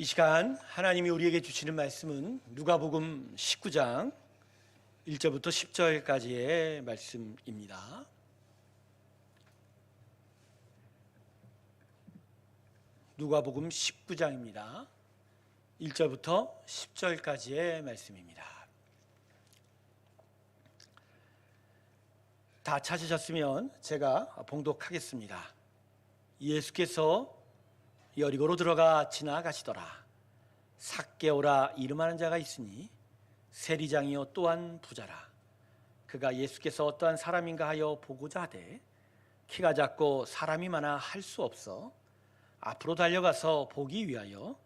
이 시간 하나님이 우리에게 주시는 말씀은 누가복음 19장 1절부터 10절까지의 말씀입니다. 누가복음 19장입니다. 1절부터 10절까지의 말씀입니다. 다 찾으셨으면 제가 봉독하겠습니다. 예수께서 여리고로 들어가 지나가시더라. 삭개오라 이름하는 자가 있으니 세리장이요 또한 부자라. 그가 예수께서 어떠한 사람인가 하여 보고자 하되 키가 작고 사람이 많아 할 수 없어 앞으로 달려가서 보기 위하여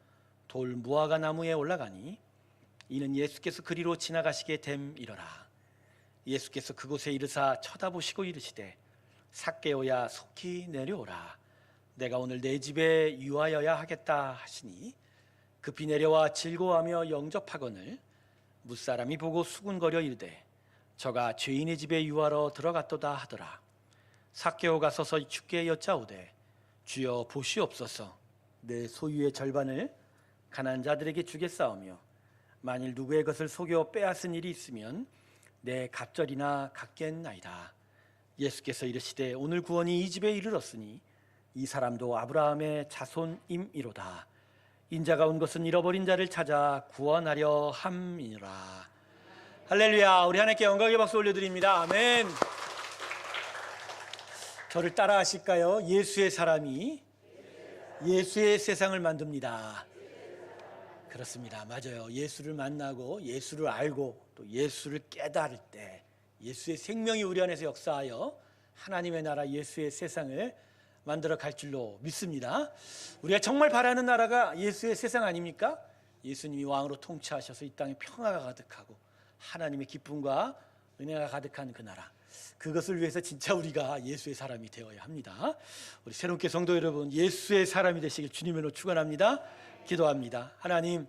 돌 무화과 나무에 올라가니 이는 예수께서 그리로 지나가시게 됨이러라. 예수께서 그곳에 이르사 쳐다보시고 이르시되 삭개오야 속히 내려오라. 내가 오늘 내 집에 유하여야 하겠다 하시니 급히 내려와 즐거워하며 영접하거늘 무사람이 보고 수군거려 이르되 저가 죄인의 집에 유하러 들어갔도다 하더라. 삭개오가 서서 주께 여짜오되 주여 보시옵소서. 내 소유의 절반을 가난한 자들에게 주겠사오며 만일 누구의 것을 속여 빼앗은 일이 있으면 내 갑절이나 갚겠나이다. 예수께서 이르시되 오늘 구원이 이 집에 이르렀으니 이 사람도 아브라함의 자손임이로다. 인자가 온 것은 잃어버린 자를 찾아 구원하려 함이니라. 할렐루야. 우리 하나님께 영광의 박수 올려드립니다. 아멘. 저를 따라 하실까요? 예수의 사람이 예수의 세상을 만듭니다. 그렇습니다. 맞아요. 예수를 만나고 예수를 알고 또 예수를 깨달을 때 예수의 생명이 우리 안에서 역사하여 하나님의 나라 예수의 세상을 만들어 갈 줄로 믿습니다. 우리가 정말 바라는 나라가 예수의 세상 아닙니까? 예수님이 왕으로 통치하셔서 이 땅에 평화가 가득하고 하나님의 기쁨과 은혜가 가득한 그 나라, 그것을 위해서 진짜 우리가 예수의 사람이 되어야 합니다. 우리 새롭게 성도 여러분, 예수의 사람이 되시길 주님으로 축원합니다. 기도합니다. 하나님,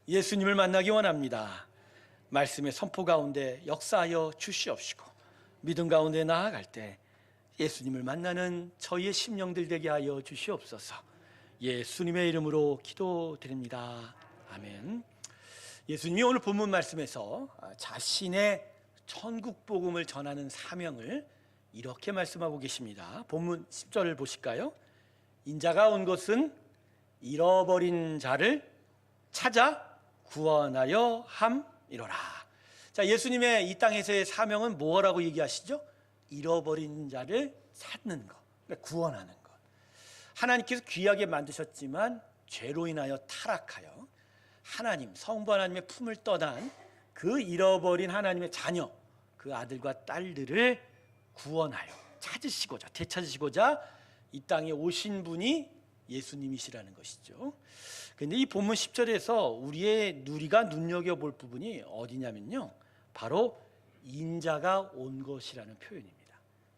예수님을 만나기 원합니다. 말씀의 선포 가운데 역사하여 주시옵시고 믿음 가운데 나아갈 때 예수님을 만나는 저희의 심령들 되게 하여 주시옵소서. 예수님의 이름으로 기도드립니다. 아멘. 예수님이 오늘 본문 말씀에서 자신의 천국 복음을 전하는 사명을 이렇게 말씀하고 계십니다. 본문 10절을 보실까요? 인자가 온 것은 잃어버린 자를 찾아 구원하여 함이로라. 자, 예수님의 이 땅에서의 사명은 뭐라고 얘기하시죠? 잃어버린 자를 찾는 것, 그러니까 구원하는 것. 하나님께서 귀하게 만드셨지만 죄로 인하여 타락하여 하나님, 성부 하나님의 품을 떠난 그 잃어버린 하나님의 자녀, 그 아들과 딸들을 구원하여 찾으시고자, 되찾으시고자 이 땅에 오신 분이 예수님이시라는 것이죠. 그런데 이 본문 10절에서 우리가 눈여겨볼 부분이 어디냐면요, 바로 인자가 온 것이라는 표현입니다.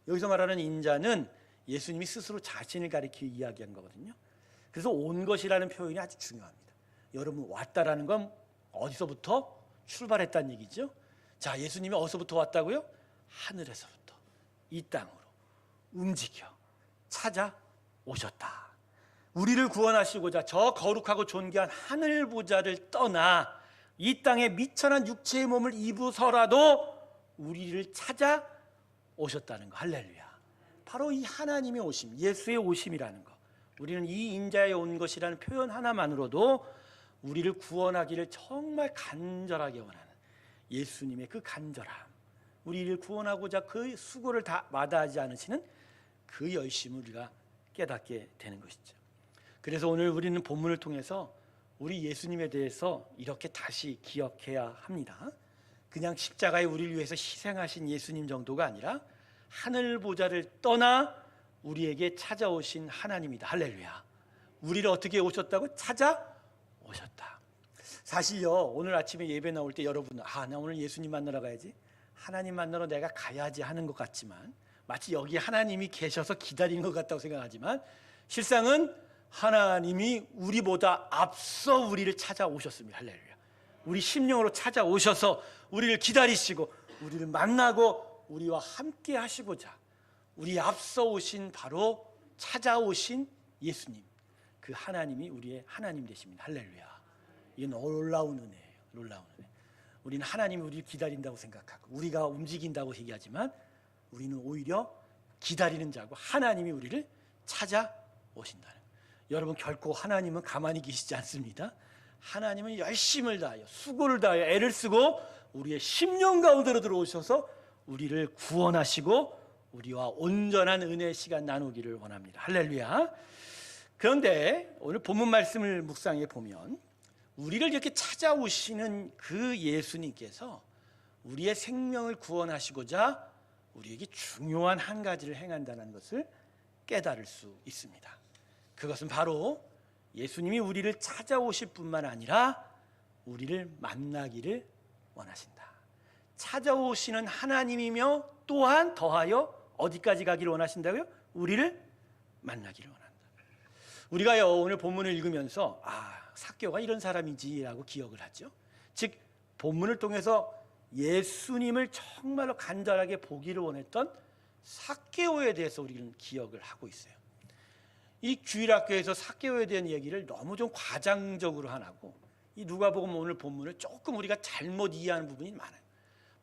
여기서 말하는 인자는 예수님이 스스로 자신을 가리켜 이야기한 거거든요. 그래서 온 것이라는 표현이 아주 중요합니다. 여러분, 왔다라는 건 어디서부터 출발했다는 얘기죠. 자, 예수님이 어디서부터 왔다고요? 하늘에서부터 이 땅으로 움직여 찾아오셨다. 우리를 구원하시고자 저 거룩하고 존귀한 하늘 보좌를 떠나 이 땅에 미천한 육체의 몸을 입으서라도 우리를 찾아오셨다는 거. 할렐루야. 바로 이 하나님의 오심, 예수의 오심이라는 거. 우리는 이 인자에 온 것이라는 표현 하나만으로도 우리를 구원하기를 정말 간절하게 원하는 예수님의 그 간절함, 우리를 구원하고자 그 수고를 다 마다하지 않으시는 그 열심을 우리가 깨닫게 되는 것이죠. 그래서 오늘 우리는 본문을 통해서 우리 예수님에 대해서 이렇게 다시 기억해야 합니다. 그냥 십자가에 우리를 위해서 희생하신 예수님 정도가 아니라 하늘 보좌를 떠나 우리에게 찾아오신 하나님이다. 할렐루야. 우리를 어떻게 오셨다고? 찾아오셨다. 사실요, 오늘 아침에 예배 나올 때 여러분, 나 오늘 예수님 만나러 가야지, 하나님 만나러 내가 가야지 하는 것 같지만, 마치 여기 하나님이 계셔서 기다린 것 같다고 생각하지만, 실상은 하나님이 우리보다 앞서 우리를 찾아오셨습니다. 할렐루야. 우리 심령으로 찾아오셔서 우리를 기다리시고 우리를 만나고 우리와 함께 하시고자 우리 앞서 오신, 바로 찾아오신 예수님, 그 하나님이 우리의 하나님 되십니다. 할렐루야. 이건 놀라운 은혜예요. 놀라운 은혜. 우리는 하나님이 우리를 기다린다고 생각하고 우리가 움직인다고 얘기하지만 우리는 오히려 기다리는 자고 하나님이 우리를 찾아오신다는 거예요. 여러분, 결코 하나님은 가만히 계시지 않습니다. 하나님은 열심을 다하여 수고를 다하여 애를 쓰고 우리의 심령 가운데로 들어오셔서 우리를 구원하시고 우리와 온전한 은혜의 시간 나누기를 원합니다. 할렐루야. 그런데 오늘 본문 말씀을 묵상해 보면 우리를 이렇게 찾아오시는 그 예수님께서 우리의 생명을 구원하시고자 우리에게 중요한 한 가지를 행한다는 것을 깨달을 수 있습니다. 그것은 바로 예수님이 우리를 찾아오실 뿐만 아니라 우리를 만나기를 원하신다. 찾아오시는 하나님이며 또한 더하여 어디까지 가기를 원하신다고요? 우리를 만나기를 원한다. 우리가요, 오늘 본문을 읽으면서 삭개오가 이런 사람이지라고 기억을 하죠. 즉 본문을 통해서 예수님을 정말로 간절하게 보기를 원했던 삭개오에 대해서 우리는 기억을 하고 있어요. 이 주일학교에서 삭개오에 대한 얘기를 너무 좀 과장적으로 하고 이 누가복음 오늘 본문을 조금 우리가 잘못 이해하는 부분이 많아요.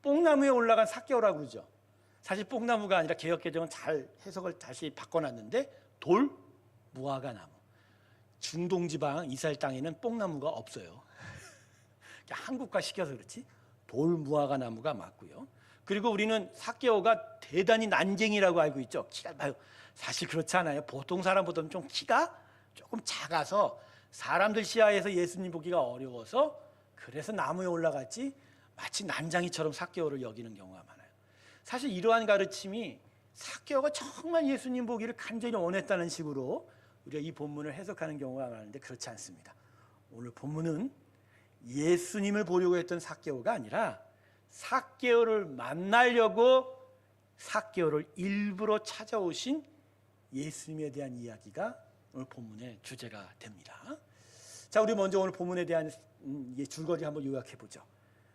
뽕나무에 올라간 삭개오라고 그러죠. 사실 뽕나무가 아니라 개역개정은 잘 해석을 다시 바꿔놨는데 돌 무화과 나무. 중동지방 이스라엘 땅에는 뽕나무가 없어요. 한국과 시켜서 그렇지 돌 무화과 나무가 맞고요. 그리고 우리는 삭개오가 대단히 난쟁이라고 알고 있죠. 키가 봐요. 사실 그렇지 않아요. 보통 사람보다는 좀 키가 조금 작아서 사람들 시야에서 예수님 보기가 어려워서 그래서 나무에 올라갔지 마치 난장이처럼 삭개오를 여기는 경우가 많아요. 사실 이러한 가르침이 삭개오가 정말 예수님 보기를 간절히 원했다는 식으로 우리가 이 본문을 해석하는 경우가 많은데 그렇지 않습니다. 오늘 본문은 예수님을 보려고 했던 삭개오가 아니라 삭개오를 만나려고 삭개오를 일부러 찾아오신 예수님에 대한 이야기가 오늘 본문의 주제가 됩니다. 자, 우리 먼저 오늘 본문에 대한 줄거리 한번 요약해 보죠.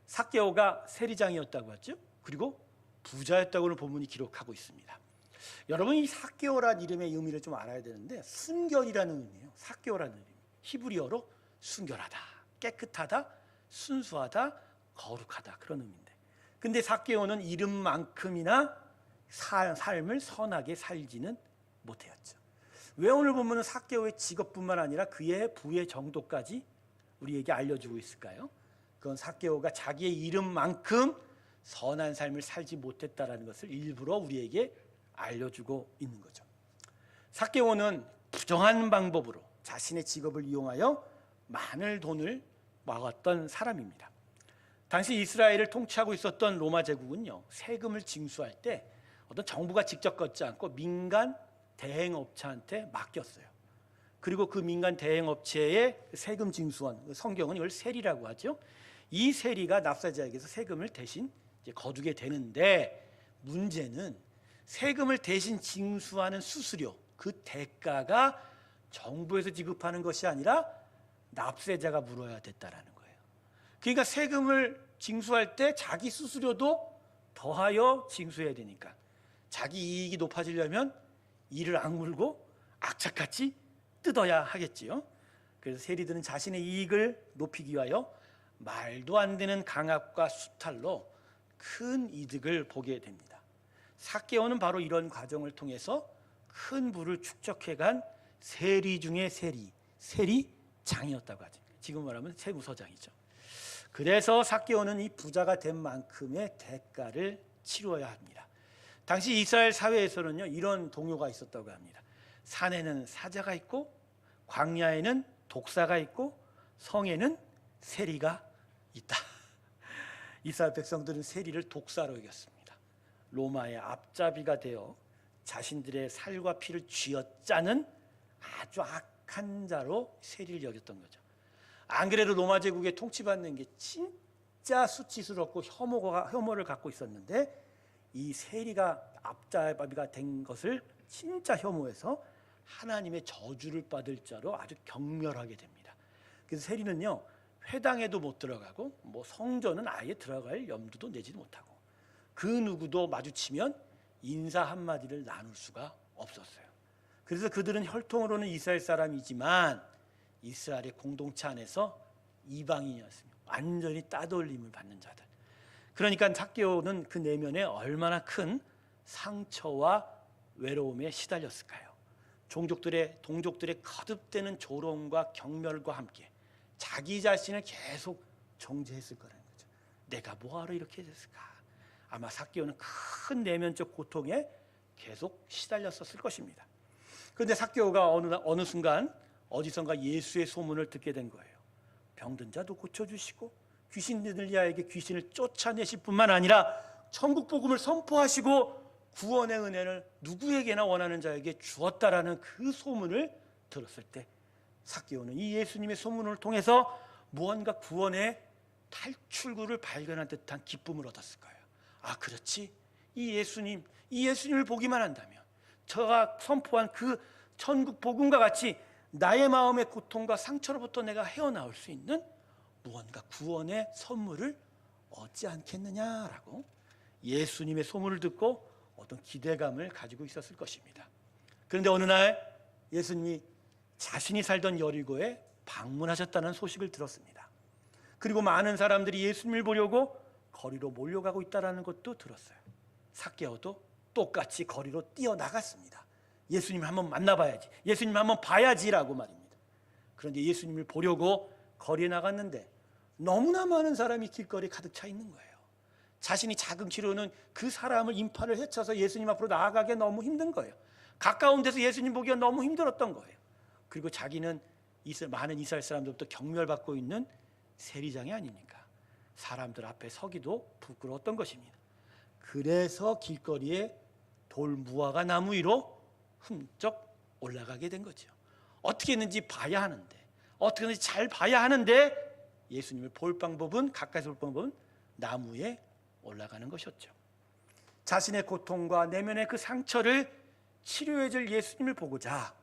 삭개오가 세리장이었다고 하죠. 그리고 부자였다고 오늘 본문이 기록하고 있습니다. 여러분, 이 삭개오라는 이름의 의미를 좀 알아야 되는데 순결이라는 의미예요. 삭개오라는 의미. 히브리어로 순결하다, 깨끗하다, 순수하다, 거룩하다 그런 의미인데 근데 삭개오는 이름만큼이나 삶을 선하게 살지는 못하였죠. 왜 오늘 보면 삭개오의 직업뿐만 아니라 그의 부의 정도까지 우리에게 알려주고 있을까요? 그건 삭개오가 자기의 이름만큼 선한 삶을 살지 못했다라는 것을 일부러 우리에게 알려주고 있는 거죠. 삭개오는 부정한 방법으로 자신의 직업을 이용하여 많은 돈을 모았던 사람입니다. 당시 이스라엘을 통치하고 있었던 로마 제국은요, 세금을 징수할 때 어떤 정부가 직접 걷지 않고 민간 대행업체한테 맡겼어요. 그리고 그 민간 대행업체의 세금 징수원, 성경은 이걸 세리라고 하죠. 이 세리가 납세자에게서 세금을 대신 이제 거두게 되는데 문제는 세금을 대신 징수하는 수수료, 그 대가가 정부에서 지급하는 것이 아니라 납세자가 물어야 됐다라는 거예요. 그러니까 세금을 징수할 때 자기 수수료도 더하여 징수해야 되니까 자기 이익이 높아지려면 이를 악물고 악착같이 뜯어야 하겠지요. 그래서 세리들은 자신의 이익을 높이기 위하여 말도 안 되는 강압과 수탈로 큰 이득을 보게 됩니다. 삭개오는 바로 이런 과정을 통해서 큰 부를 축적해간 세리 중의 세리장이었다고 하죠. 지금 말하면 세무서장이죠. 그래서 삭개오는 이 부자가 된 만큼의 대가를 치러야 합니다. 당시 이스라엘 사회에서는요, 이런 동요가 있었다고 합니다. 산에는 사자가 있고 광야에는 독사가 있고 성에는 세리가 있다. 이스라엘 백성들은 세리를 독사로 여겼습니다. 로마의 앞잡이가 되어 자신들의 살과 피를 쥐어짜는 아주 악한 자로 세리를 여겼던 거죠. 안 그래도 로마 제국의 통치받는 게 진짜 수치스럽고 혐오를 갖고 있었는데 이 세리가 앞잡이가 된 것을 진짜 혐오해서 하나님의 저주를 받을 자로 아주 경멸하게 됩니다. 그래서 세리는요, 회당에도 못 들어가고 성전은 아예 들어갈 염두도 내지 못하고 그 누구도 마주치면 인사 한마디를 나눌 수가 없었어요. 그래서 그들은 혈통으로는 이스라엘 사람이지만 이스라엘의 공동체 안에서 이방인이었습니다. 완전히 따돌림을 받는 자들. 그러니까 삭개오는 그 내면에 얼마나 큰 상처와 외로움에 시달렸을까요? 동족들의 거듭되는 조롱과 경멸과 함께 자기 자신을 계속 정죄했을 거라는 거죠. 내가 뭐하러 이렇게 됐을까? 아마 삭개오는 큰 내면적 고통에 계속 시달렸었을 것입니다. 그런데 삭개오가 어느 순간 어디선가 예수의 소문을 듣게 된 거예요. 병든 자도 고쳐주시고 귀신 들린 자에게 귀신을 쫓아내실 뿐만 아니라 천국 복음을 선포하시고 구원의 은혜를 누구에게나 원하는 자에게 주었다라는 그 소문을 들었을 때 삭개오는 이 예수님의 소문을 통해서 무언가 구원의 탈출구를 발견한 듯한 기쁨을 얻었을 거예요. 아, 그렇지. 이 예수님을 보기만 한다면 저가 선포한 그 천국 복음과 같이 나의 마음의 고통과 상처로부터 내가 헤어나올 수 있는 무언가 구원의 선물을 얻지 않겠느냐라고 예수님의 소문을 듣고 어떤 기대감을 가지고 있었을 것입니다. 그런데 어느 날 예수님이 자신이 살던 여리고에 방문하셨다는 소식을 들었습니다. 그리고 많은 사람들이 예수님을 보려고 거리로 몰려가고 있다는 것도 들었어요. 삭개오도 똑같이 거리로 뛰어나갔습니다. 예수님 한번 만나봐야지, 예수님 한번 봐야지라고 말입니다. 그런데 예수님을 보려고 거리에 나갔는데 너무나 많은 사람이 길거리에 가득 차 있는 거예요. 자신이 자긍키로는 그 사람을 인파를 헤쳐서 예수님 앞으로 나아가기 너무 힘든 거예요. 가까운 데서 예수님 보기가 너무 힘들었던 거예요. 그리고 자기는 많은 이스라엘 사람들부터 경멸받고 있는 세리장이 아니니까 사람들 앞에 서기도 부끄러웠던 것입니다. 그래서 길거리에 돌무화과 나무 위로 흠쩍 올라가게 된 거죠. 어떻게 했는지 봐야 하는데, 어떻게 했는지 잘 봐야 하는데 예수님을 볼 방법은, 가까이서 볼 방법은 나무에 올라가는 것이었죠. 자신의 고통과 내면의 그 상처를 치료해 줄 예수님을 보고자,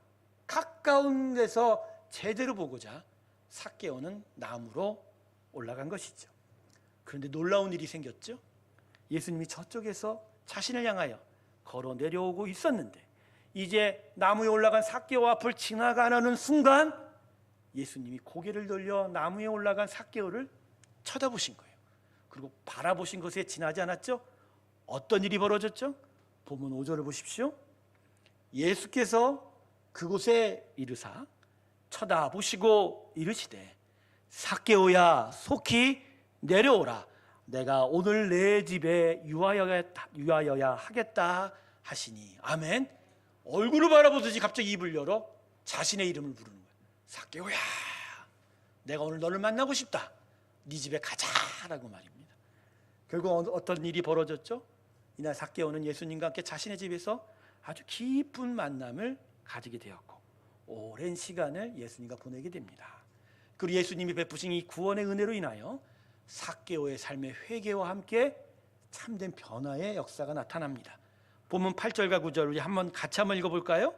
가까운 데서 제대로 보고자 삭개오는 나무로 올라간 것이죠. 그런데 놀라운 일이 생겼죠. 예수님이 저쪽에서 자신을 향하여 걸어 내려오고 있었는데 이제 나무에 올라간 삭개오 앞을 지나가는 순간 예수님이 고개를 돌려 나무에 올라간 삭개오를 쳐다보신 거예요. 그리고 바라보신 것에 지나지 않았죠. 어떤 일이 벌어졌죠? 본문 5절을 보십시오. 예수께서 그곳에 이르사 쳐다보시고 이르시되 삭개오야 속히 내려오라, 내가 오늘 내 집에 유하여야 하겠다 하시니. 아멘. 얼굴을 바라보듯이 갑자기 입을 열어 자신의 이름을 부르는 거예요. 삭개오야, 내가 오늘 너를 만나고 싶다, 네 집에 가자라고 말입니다. 결국 어떤 일이 벌어졌죠? 이날 삭개오는 예수님과 함께 자신의 집에서 아주 깊은 만남을 가지게 되었고 오랜 시간을 예수님과 보내게 됩니다. 그리고 예수님이 베푸신 이 구원의 은혜로 인하여 삭개오의 삶의 회개와 함께 참된 변화의 역사가 나타납니다. 본문 8절과 9절 우리 같이 한번 읽어볼까요?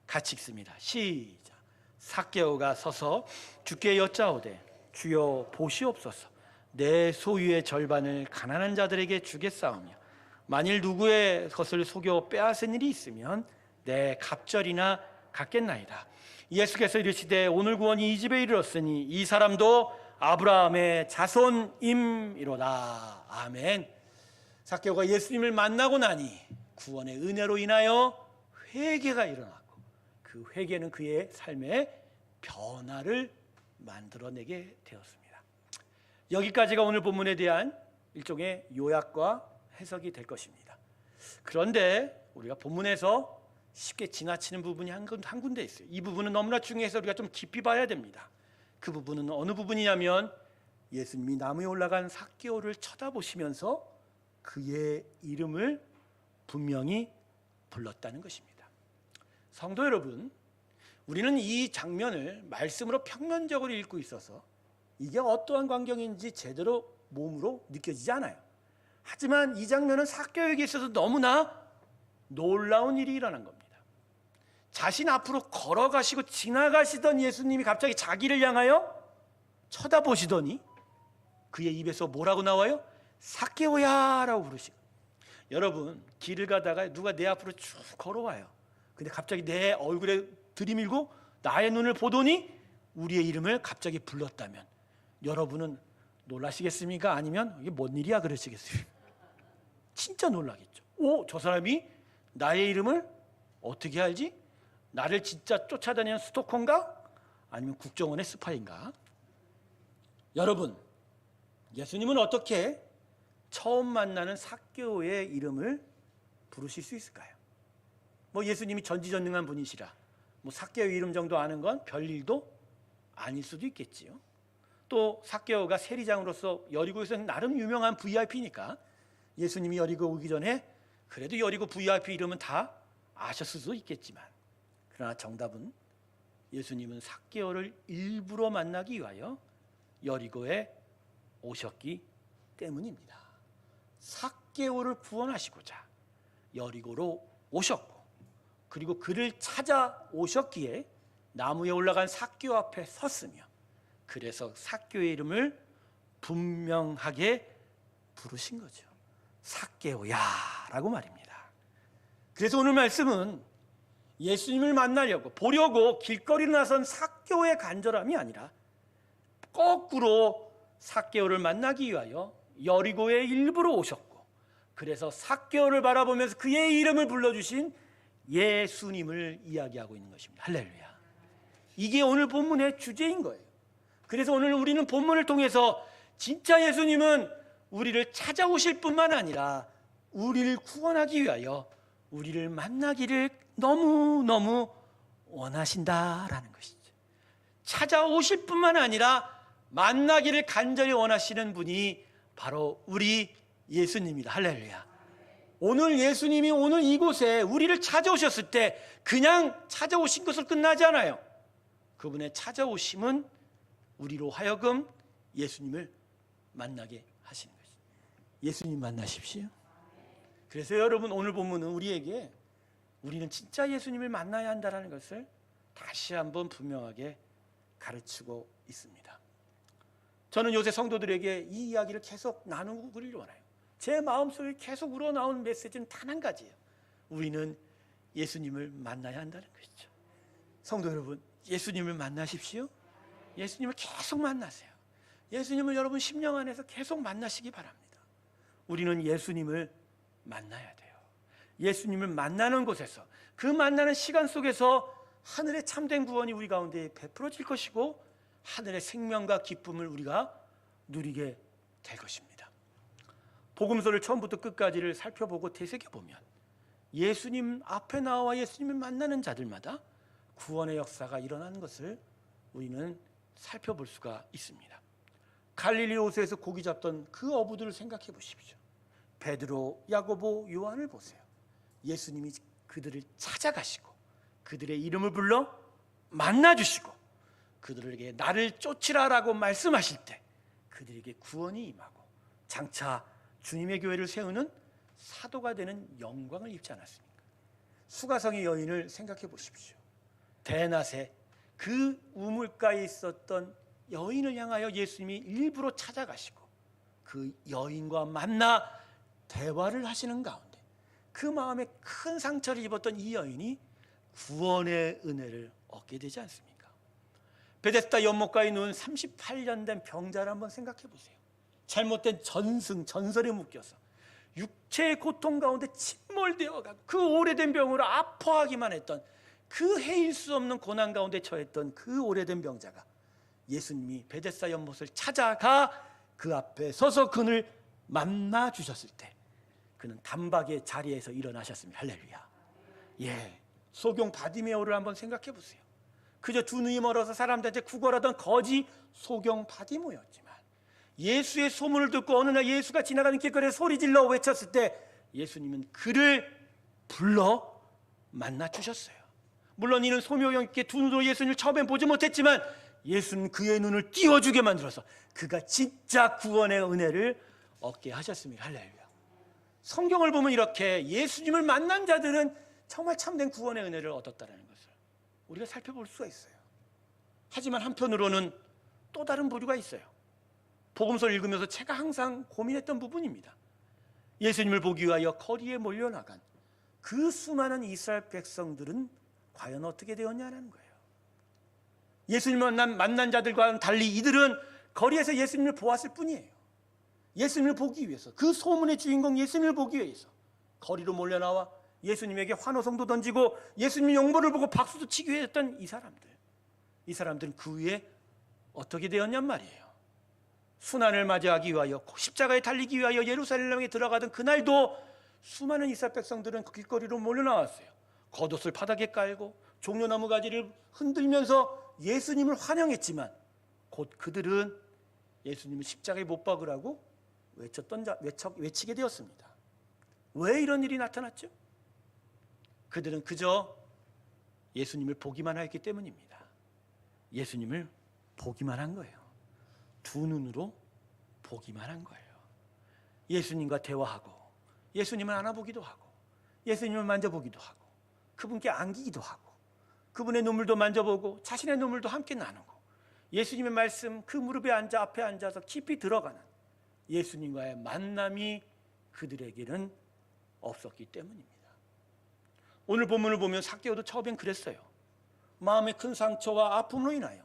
같이 읽습니다. 시작. 삭개오가 서서 주께 여짜오되 주여 보시옵소서, 내 소유의 절반을 가난한 자들에게 주겠사오며 만일 누구의 것을 속여 빼앗은 일이 있으면 내 갑절이나 갖겠나이다. 예수께서 이르시되 오늘 구원이 이 집에 이르렀으니 이 사람도 아브라함의 자손임이로다. 아멘. 삭개오가 예수님을 만나고 나니 구원의 은혜로 인하여 회개가 일어났고 그 회개는 그의 삶에 변화를 만들어내게 되었습니다. 여기까지가 오늘 본문에 대한 일종의 요약과 해석이 될 것입니다. 그런데 우리가 본문에서 쉽게 지나치는 부분이 한 군데 있어요. 이 부분은 너무나 중요해서 우리가 좀 깊이 봐야 됩니다. 그 부분은 어느 부분이냐면 예수님이 나무에 올라간 삭개오를 쳐다보시면서 그의 이름을 분명히 불렀다는 것입니다. 성도 여러분, 우리는 이 장면을 말씀으로 평면적으로 읽고 있어서 이게 어떠한 광경인지 제대로 몸으로 느껴지지 않아요. 하지만 이 장면은 삭개오에게 있어서 너무나 놀라운 일이 일어난 겁니다. 자신 앞으로 걸어가시고 지나가시던 예수님이 갑자기 자기를 향하여 쳐다보시더니 그의 입에서 뭐라고 나와요? 삭개오야 라고 부르시고. 여러분, 길을 가다가 누가 내 앞으로 쭉 걸어와요. 근데 갑자기 내 얼굴에 들이밀고 나의 눈을 보더니 우리의 이름을 갑자기 불렀다면 여러분은 놀라시겠습니까? 아니면 이게 뭔 일이야 그러시겠어요? 진짜 놀라겠죠. 오, 저 사람이 나의 이름을 어떻게 알지? 나를 진짜 쫓아다니는 스토커인가? 아니면 국정원의 스파인가? 여러분, 예수님은 어떻게 처음 만나는 삭개오의 이름을 부르실 수 있을까요? 뭐 예수님이 전지전능한 분이시라 뭐 삭개오 이름 정도 아는 건 별일도 아닐 수도 있겠지요. 또 삭개오가 세리장으로서 여리고에서는 나름 유명한 VIP니까 예수님이 여리고 오기 전에 그래도 여리고 VIP 이름은 다 아셨을 수도 있겠지만, 그러나 정답은 예수님은 삭개오를 일부러 만나기 위하여 여리고에 오셨기 때문입니다. 삭개오를 구원하시고자 여리고로 오셨고, 그리고 그를 찾아오셨기에 나무에 올라간 삭개오 앞에 섰으며, 그래서 삭개오의 이름을 분명하게 부르신 거죠. 삭개오야 라고 말입니다. 그래서 오늘 말씀은 예수님을 만나려고 보려고 길거리로 나선 삭개오의 간절함이 아니라 거꾸로 삭개오를 만나기 위하여 여리고에 일부러 오셨고, 그래서 삭개오를 바라보면서 그의 이름을 불러주신 예수님을 이야기하고 있는 것입니다. 할렐루야. 이게 오늘 본문의 주제인 거예요. 그래서 오늘 우리는 본문을 통해서 진짜 예수님은 우리를 찾아오실 뿐만 아니라 우리를 구원하기 위하여 우리를 만나기를 너무너무 원하신다라는 것이죠. 찾아오실 뿐만 아니라 만나기를 간절히 원하시는 분이 바로 우리 예수님입니다. 할렐루야. 오늘 예수님이 오늘 이곳에 우리를 찾아오셨을 때 그냥 찾아오신 것으로 끝나지 않아요. 그분의 찾아오심은 우리로 하여금 예수님을 만나게 하시는 것이죠. 예수님 만나십시오. 그래서 여러분, 오늘 본문은 우리에게 우리는 진짜 예수님을 만나야 한다는 것을 다시 한번 분명하게 가르치고 있습니다. 저는 요새 성도들에게 이 이야기를 계속 나누기를 원해요. 제 마음속에 계속 우러나오는 메시지는 단 한 가지예요. 우리는 예수님을 만나야 한다는 것이죠. 성도 여러분, 예수님을 만나십시오. 예수님을 계속 만나세요. 예수님을 여러분 심령 안에서 계속 만나시기 바랍니다. 우리는 예수님을 만나야 돼요. 예수님을 만나는 곳에서, 그 만나는 시간 속에서 하늘의 참된 구원이 우리 가운데 베풀어질 것이고 하늘의 생명과 기쁨을 우리가 누리게 될 것입니다. 복음서를 처음부터 끝까지를 살펴보고 되새겨보면 예수님 앞에 나와 예수님을 만나는 자들마다 구원의 역사가 일어나는 것을 우리는 살펴볼 수가 있습니다. 갈릴리 호수에서 고기 잡던 그 어부들을 생각해 보십시오. 베드로, 야고보, 요한을 보세요. 예수님이 그들을 찾아가시고 그들의 이름을 불러 만나주시고 그들에게 나를 쫓으라라고 말씀하실 때 그들에게 구원이 임하고 장차 주님의 교회를 세우는 사도가 되는 영광을 입지 않았습니까? 수가성의 여인을 생각해 보십시오. 대낮에 그 우물가에 있었던 여인을 향하여 예수님이 일부러 찾아가시고 그 여인과 만나 대화를 하시는 가운데 그 마음에 큰 상처를 입었던 이 여인이 구원의 은혜를 얻게 되지 않습니까? 베데스다 연못가에 누운 38년 된 병자를 한번 생각해 보세요. 잘못된 전설에 묶여서 육체의 고통 가운데 침몰되어 가고 그 오래된 병으로 아파하기만 했던, 그 헤일 수 없는 고난 가운데 처했던 그 오래된 병자가 예수님이 베데스다 연못을 찾아가 그 앞에 서서 그를 만나 주셨을 때 그는 단박에 자리에서 일어나셨습니다. 할렐루야. 예, 소경 바디메오를 한번 생각해 보세요. 그저 두 눈이 멀어서 사람들한테 구걸하던 거지 소경 바디메오였지만 예수의 소문을 듣고 어느 날 예수가 지나가는 길거리에 소리질러 외쳤을 때 예수님은 그를 불러 만나 주셨어요. 물론 이는 소묘형 있게 두 눈으로 예수님을 처음엔 보지 못했지만 예수는 그의 눈을 띄워주게 만들어서 그가 진짜 구원의 은혜를 얻게 하셨습니다. 할렐루야. 성경을 보면 이렇게 예수님을 만난 자들은 정말 참된 구원의 은혜를 얻었다는 것을 우리가 살펴볼 수가 있어요. 하지만 한편으로는 또 다른 부류가 있어요. 복음서를 읽으면서 제가 항상 고민했던 부분입니다. 예수님을 보기 위하여 거리에 몰려나간 그 수많은 이스라엘 백성들은 과연 어떻게 되었냐는 거예요. 예수님을 만난 자들과는 달리 이들은 거리에서 예수님을 보았을 뿐이에요. 예수님을 보기 위해서, 그 소문의 주인공 예수님을 보기 위해서 거리로 몰려나와 예수님에게 환호성도 던지고 예수님의 용모를 보고 박수도 치기 위해 했던 이 사람들은 그 위에 어떻게 되었냔 말이에요. 순환을 맞이하기 위하여, 십자가에 달리기 위하여 예루살렘에 들어가던 그날도 수많은 이스라엘 백성들은 그 길거리로 몰려나왔어요. 겉옷을 바닥에 깔고 종려나무 가지를 흔들면서 예수님을 환영했지만 곧 그들은 예수님을 십자가에 못 박으라고 외치게 되었습니다. 왜 이런 일이 나타났죠? 그들은 그저 예수님을 보기만 했기 때문입니다. 예수님을 보기만 한 거예요. 두 눈으로 보기만 한 거예요. 예수님과 대화하고 예수님을 안아보기도 하고 예수님을 만져보기도 하고 그분께 안기기도 하고 그분의 눈물도 만져보고 자신의 눈물도 함께 나누고 예수님의 말씀 그 무릎에 앞에 앉아서 깊이 들어가는 예수님과의 만남이 그들에게는 없었기 때문입니다. 오늘 본문을 보면 삭개오도 처음엔 그랬어요. 마음의 큰 상처와 아픔으로 인하여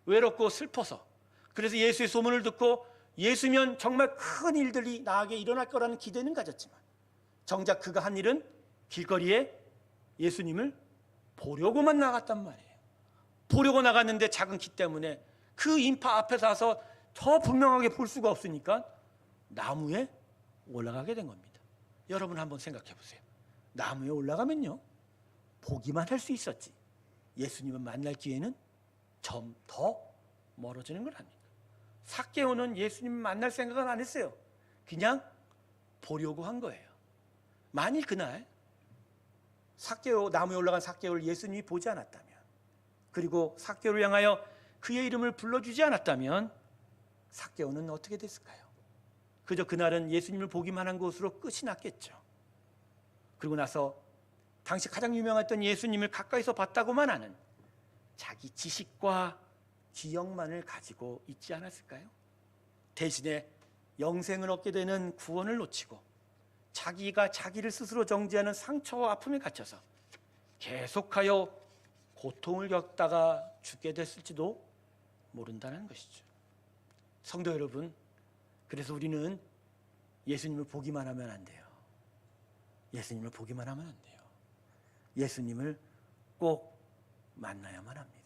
외롭고 슬퍼서, 그래서 예수의 소문을 듣고 예수면 정말 큰 일들이 나에게 일어날 거라는 기대는 가졌지만 정작 그가 한 일은 길거리에 예수님을 보려고만 나갔단 말이에요. 보려고 나갔는데 작은 키 때문에 그 인파 앞에 서서 더 분명하게 볼 수가 없으니까 나무에 올라가게 된 겁니다. 여러분 한번 생각해 보세요. 나무에 올라가면요, 보기만 할 수 있었지 예수님을 만날 기회는 좀 더 멀어지는 걸 아닙니까? 삭개오는 예수님을 만날 생각은 안 했어요. 그냥 보려고 한 거예요. 만일 그날 나무에 올라간 삭개오를 예수님이 보지 않았다면, 그리고 삭개오를 향하여 그의 이름을 불러주지 않았다면 삭개오는 어떻게 됐을까요? 그저 그날은 예수님을 보기만 한 것으로 끝이 났겠죠. 그리고 나서 당시 가장 유명했던 예수님을 가까이서 봤다고만 하는 자기 지식과 기억만을 가지고 있지 않았을까요? 대신에 영생을 얻게 되는 구원을 놓치고 자기가 자기를 스스로 정죄하는 상처와 아픔에 갇혀서 계속하여 고통을 겪다가 죽게 됐을지도 모른다는 것이죠. 성도 여러분, 그래서 우리는 예수님을 보기만 하면 안 돼요. 예수님을 보기만 하면 안 돼요. 예수님을 꼭 만나야만 합니다.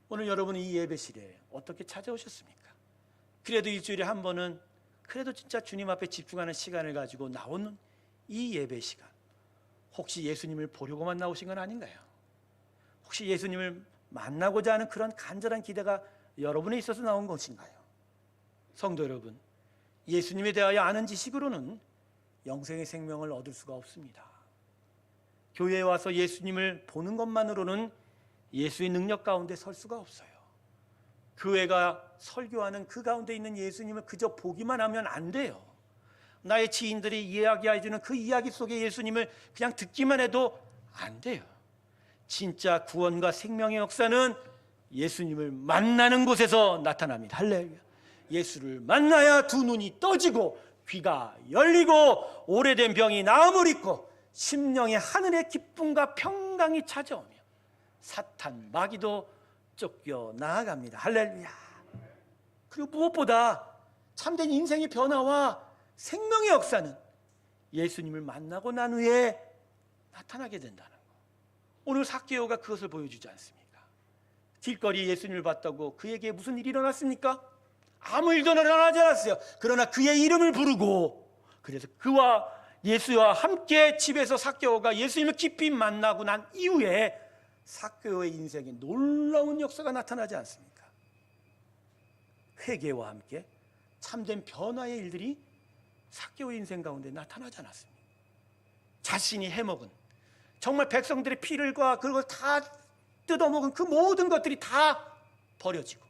오늘 여러분이 이 예배실에 어떻게 찾아오셨습니까? 그래도 일주일에 한 번은 그래도 진짜 주님 앞에 집중하는 시간을 가지고 나오는 이 예배 시간, 혹시 예수님을 보려고만 나오신 건 아닌가요? 혹시 예수님을 만나고자 하는 그런 간절한 기대가 여러분에 있어서 나온 것인가요? 성도 여러분, 예수님에 대하여 아는 지식으로는 영생의 생명을 얻을 수가 없습니다. 교회에 와서 예수님을 보는 것만으로는 예수의 능력 가운데 설 수가 없어요. 교회가 설교하는 그 가운데 있는 예수님을 그저 보기만 하면 안 돼요. 나의 지인들이 이야기해주는 그 이야기 속의 예수님을 그냥 듣기만 해도 안 돼요. 진짜 구원과 생명의 역사는 예수님을 만나는 곳에서 나타납니다. 할렐루야. 예수를 만나야 두 눈이 떠지고 귀가 열리고 오래된 병이 나음을 입고 심령의 하늘의 기쁨과 평강이 찾아오며 사탄 마귀도 쫓겨 나아갑니다. 할렐루야. 그리고 무엇보다 참된 인생의 변화와 생명의 역사는 예수님을 만나고 난 후에 나타나게 된다는 거. 오늘 삭개오가 그것을 보여주지 않습니까? 길거리에 예수님을 봤다고 그에게 무슨 일이 일어났습니까? 아무 일도 일어나지 않았어요. 그러나 그의 이름을 부르고, 그래서 그와 예수와 함께 집에서 삭개오가 예수님을 깊이 만나고 난 이후에 삭개오의 인생에 놀라운 역사가 나타나지 않습니까? 회개와 함께 참된 변화의 일들이 삭개오의 인생 가운데 나타나지 않았습니다. 자신이 해먹은, 정말 백성들의 피를과 그걸 다 뜯어먹은 그 모든 것들이 다 버려지고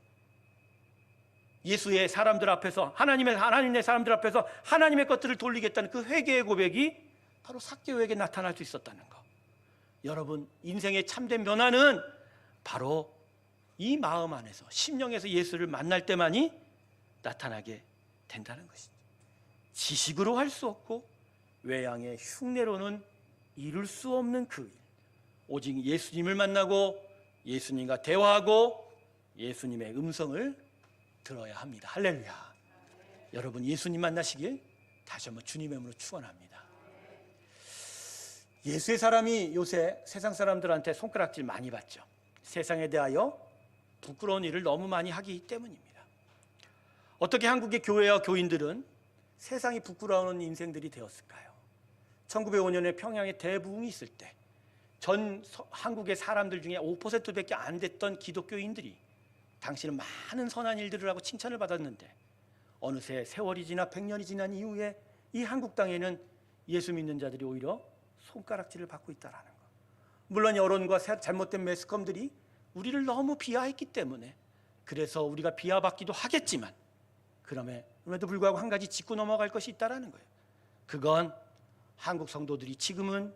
예수의 사람들 앞에서 하나님의 사람들 앞에서 하나님의 것들을 돌리겠다는 그 회개의 고백이 바로 삭개오에게 나타날 수 있었다는 것. 여러분, 인생의 참된 변화는 바로 이 마음 안에서, 심령에서 예수를 만날 때만이 나타나게 된다는 것이죠. 지식으로 할 수 없고 외양의 흉내로는 이룰 수 없는 그 일, 오직 예수님을 만나고 예수님과 대화하고 예수님의 음성을 들어야 합니다. 할렐루야. 여러분 예수님 만나시길 다시 한번 주님의 이름으로 축원합니다. 예수의 사람이 요새 세상 사람들한테 손가락질 많이 받죠. 세상에 대하여 부끄러운 일을 너무 많이 하기 때문입니다. 어떻게 한국의 교회와 교인들은 세상이 부끄러워하는 인생들이 되었을까요? 1905년에 평양에 대부흥이 있을 때 전 한국의 사람들 중에 5%밖에 안 됐던 기독교인들이 당시는 많은 선한 일들을 하고 칭찬을 받았는데 어느새 세월이 지나 100년이 지난 이후에 이 한국 땅에는 예수 믿는 자들이 오히려 손가락질을 받고 있다는 것. 물론 여론과 잘못된 매스컴들이 우리를 너무 비하했기 때문에 그래서 우리가 비하받기도 하겠지만 그럼에도 불구하고 한 가지 짚고 넘어갈 것이 있다는 거예요. 그건 한국 성도들이 지금은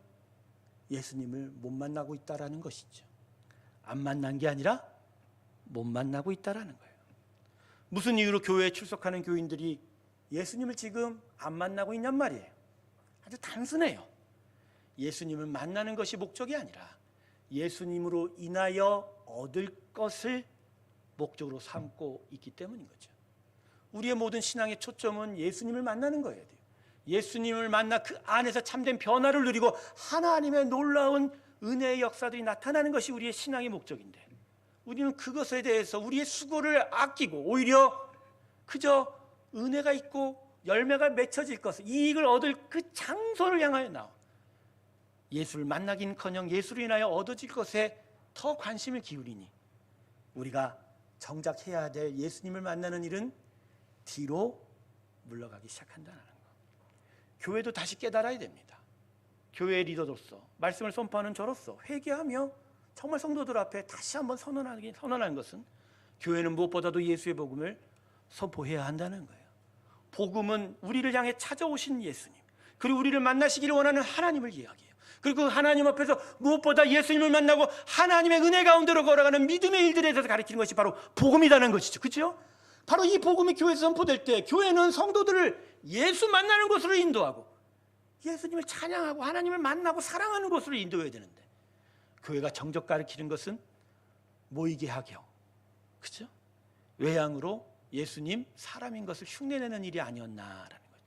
예수님을 못 만나고 있다는 것이죠. 안 만난 게 아니라 못 만나고 있다는 거예요. 무슨 이유로 교회에 출석하는 교인들이 예수님을 지금 안 만나고 있냔 말이에요. 아주 단순해요. 예수님을 만나는 것이 목적이 아니라 예수님으로 인하여 얻을 것을 목적으로 삼고 있기 때문인 거죠. 우리의 모든 신앙의 초점은 예수님을 만나는 거예요. 예수님을 만나 그 안에서 참된 변화를 누리고 하나님의 놀라운 은혜의 역사들이 나타나는 것이 우리의 신앙의 목적인데 우리는 그것에 대해서 우리의 수고를 아끼고 오히려 그저 은혜가 있고 열매가 맺혀질 것을 이익을 얻을 그 장소를 향하여 나와 예수를 만나긴커녕 예수로 인하여 얻어질 것에 더 관심을 기울이니 우리가 정작 해야 될 예수님을 만나는 일은 뒤로 물러가기 시작한다는 것. 교회도 다시 깨달아야 됩니다. 교회의 리더로서 말씀을 선포하는 저로서 회개하며 정말 성도들 앞에 다시 한번 선언하는 것은 교회는 무엇보다도 예수의 복음을 선포해야 한다는 거예요. 복음은 우리를 향해 찾아오신 예수님 그리고 우리를 만나시기를 원하는 하나님을 이야기해요. 그리고 하나님 앞에서 무엇보다 예수님을 만나고 하나님의 은혜 가운데로 걸어가는 믿음의 일들에 대해서 가르치는 것이 바로 복음이라는 것이죠. 그렇죠? 바로 이 복음이 교회에서 선포될 때 교회는 성도들을 예수 만나는 곳으로 인도하고 예수님을 찬양하고 하나님을 만나고 사랑하는 곳으로 인도해야 되는데 교회가 정적 가르치는 것은 모이게 하겨 그렇죠? 외양으로 예수님 사람인 것을 흉내내는 일이 아니었나라는 거예요.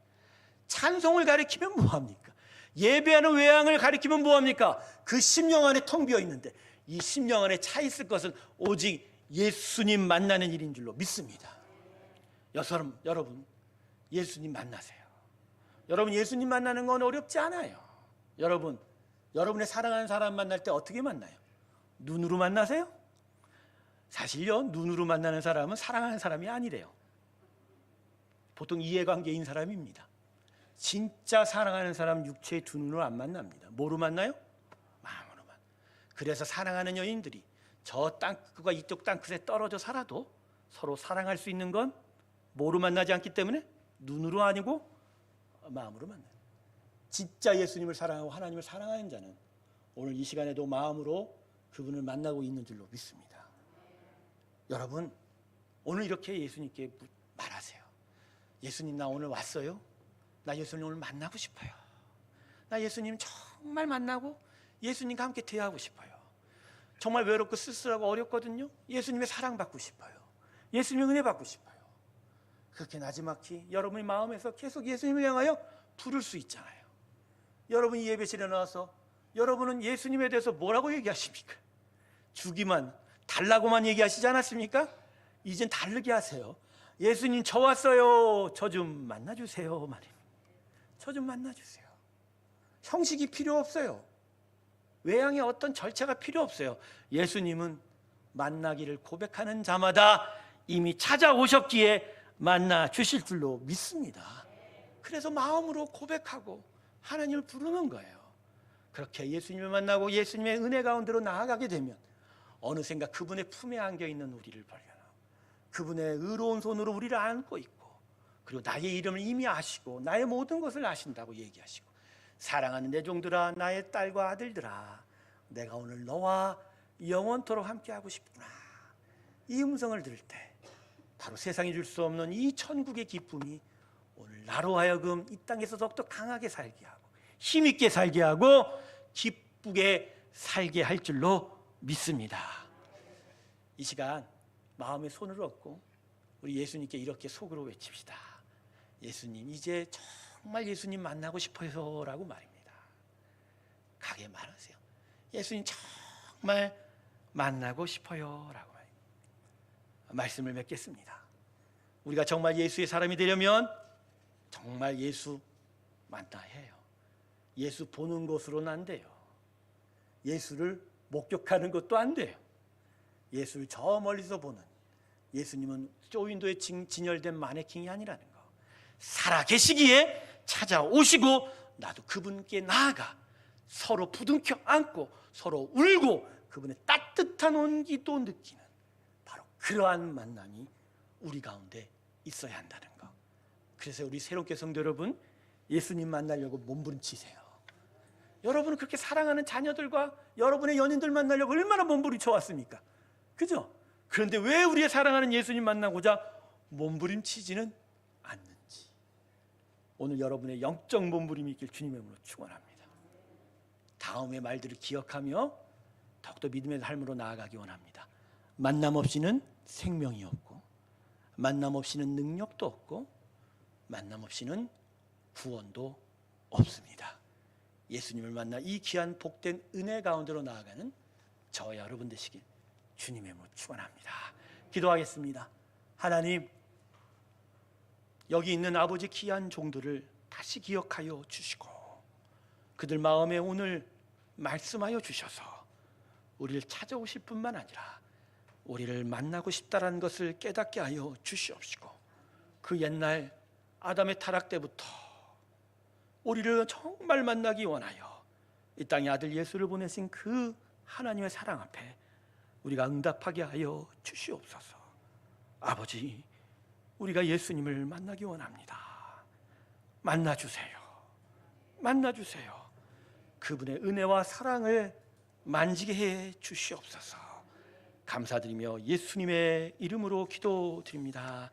찬송을 가르치면 뭐합니까? 예배하는 외양을 가르치면 뭐합니까? 그 심령 안에 텅 비어 있는데 이 심령 안에 차 있을 것은 오직 예수님 만나는 일인 줄로 믿습니다. 여러분 예수님 만나세요. 여러분 예수님 만나는 건 어렵지 않아요. 여러분의 사랑하는 사람 만날 때 어떻게 만나요? 눈으로 만나세요? 사실요 눈으로 만나는 사람은 사랑하는 사람이 아니래요. 보통 이해관계인 사람입니다. 진짜 사랑하는 사람 육체의 두 눈으로 안 만납니다. 뭐로 만나요? 마음으로만. 그래서 사랑하는 여인들이 저 땅끝과 이쪽 땅끝에 떨어져 살아도 서로 사랑할 수 있는 건 뭐로 만나지 않기 때문에 눈으로 아니고 마음으로 만나요. 진짜 예수님을 사랑하고 하나님을 사랑하는 자는 오늘 이 시간에도 마음으로 그분을 만나고 있는 줄로 믿습니다. 여러분 오늘 이렇게 예수님께 말하세요. 예수님 나 오늘 왔어요. 나 예수님 오늘 만나고 싶어요. 나 예수님 정말 만나고 예수님과 함께 대화하고 싶어요. 정말 외롭고 쓸쓸하고 어렵거든요. 예수님의 사랑받고 싶어요. 예수님의 은혜 받고 싶어요. 그렇게 나지막히 여러분의 마음에서 계속 예수님을 향하여 부를 수 있잖아요. 여러분이 예배실에 나와서 여러분은 예수님에 대해서 뭐라고 얘기하십니까? 주기만 달라고만 얘기하시지 않았습니까? 이젠 다르게 하세요. 예수님 저 왔어요. 저 좀 만나주세요 말입니다. 저 좀 만나주세요. 형식이 필요 없어요. 외양의 어떤 절차가 필요 없어요. 예수님은 만나기를 고백하는 자마다 이미 찾아오셨기에 만나 주실 줄로 믿습니다. 그래서 마음으로 고백하고 하나님을 부르는 거예요. 그렇게 예수님을 만나고 예수님의 은혜 가운데로 나아가게 되면 어느샌가 그분의 품에 안겨있는 우리를 발견하고 그분의 의로운 손으로 우리를 안고 있고 그리고 나의 이름을 이미 아시고 나의 모든 것을 아신다고 얘기하시고 사랑하는 내 종들아 나의 딸과 아들들아 내가 오늘 너와 영원토록 함께하고 싶구나. 이 음성을 들을 때 바로 세상이 줄 수 없는 이 천국의 기쁨이 오늘 나로 하여금 이 땅에서 더욱더 강하게 살게 하고 힘있게 살게 하고 기쁘게 살게 할 줄로 믿습니다. 이 시간 마음에 손을 얹고 우리 예수님께 이렇게 속으로 외칩시다. 예수님, 이제 정말 예수님 만나고 싶어요 라고 말입니다. 가게 말하세요. 예수님 정말 만나고 싶어요 라고 말입니다. 말씀을 맺겠습니다. 우리가 정말 예수의 사람이 되려면 정말 예수 만나야 해요. 예수 보는 것으로는 안 돼요. 예수를 목격하는 것도 안 돼요. 예수를 저 멀리서 보는, 예수님은 쇼윈도에 진열된 마네킹이 아니라는 거. 살아계시기에 찾아오시고 나도 그분께 나아가 서로 부둥켜 안고 서로 울고 그분의 따뜻한 온기도 느끼는 바로 그러한 만남이 우리 가운데 있어야 한다는 거. 그래서 우리 새롭게 성도 여러분, 예수님 만나려고 몸부림치세요. 여러분은 그렇게 사랑하는 자녀들과 여러분의 연인들 만나려고 얼마나 몸부림쳐 왔습니까? 그죠? 그런데 왜 우리의 사랑하는 예수님 만나고자 몸부림치지는 않는지, 오늘 여러분의 영적 몸부림이 있길 주님의 이름으로 축원합니다. 다음의 말들을 기억하며 더욱더 믿음의 삶으로 나아가기 원합니다. 만남 없이는 생명이 없고, 만남 없이는 능력도 없고, 만남 없이는 구원도 없습니다. 예수님을 만나 이 귀한 복된 은혜 가운데로 나아가는 저와 여러분 되시길 주님의 이름으로 축원합니다. 기도하겠습니다. 하나님, 여기 있는 아버지 귀한 종들을 다시 기억하여 주시고 그들 마음에 오늘 말씀하여 주셔서 우리를 찾아오실 뿐만 아니라 우리를 만나고 싶다라는 것을 깨닫게 하여 주시옵시고, 그 옛날 아담의 타락 때부터 우리를 정말 만나기 원하여 이 땅에 아들 예수를 보내신 그 하나님의 사랑 앞에 우리가 응답하게 하여 주시옵소서. 아버지, 우리가 예수님을 만나기 원합니다. 만나주세요. 만나주세요. 그분의 은혜와 사랑을 만지게 해 주시옵소서. 감사드리며 예수님의 이름으로 기도드립니다.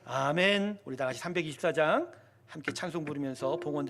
아멘. 우리 다 같이 324장 함께 찬송 부르면서 봉헌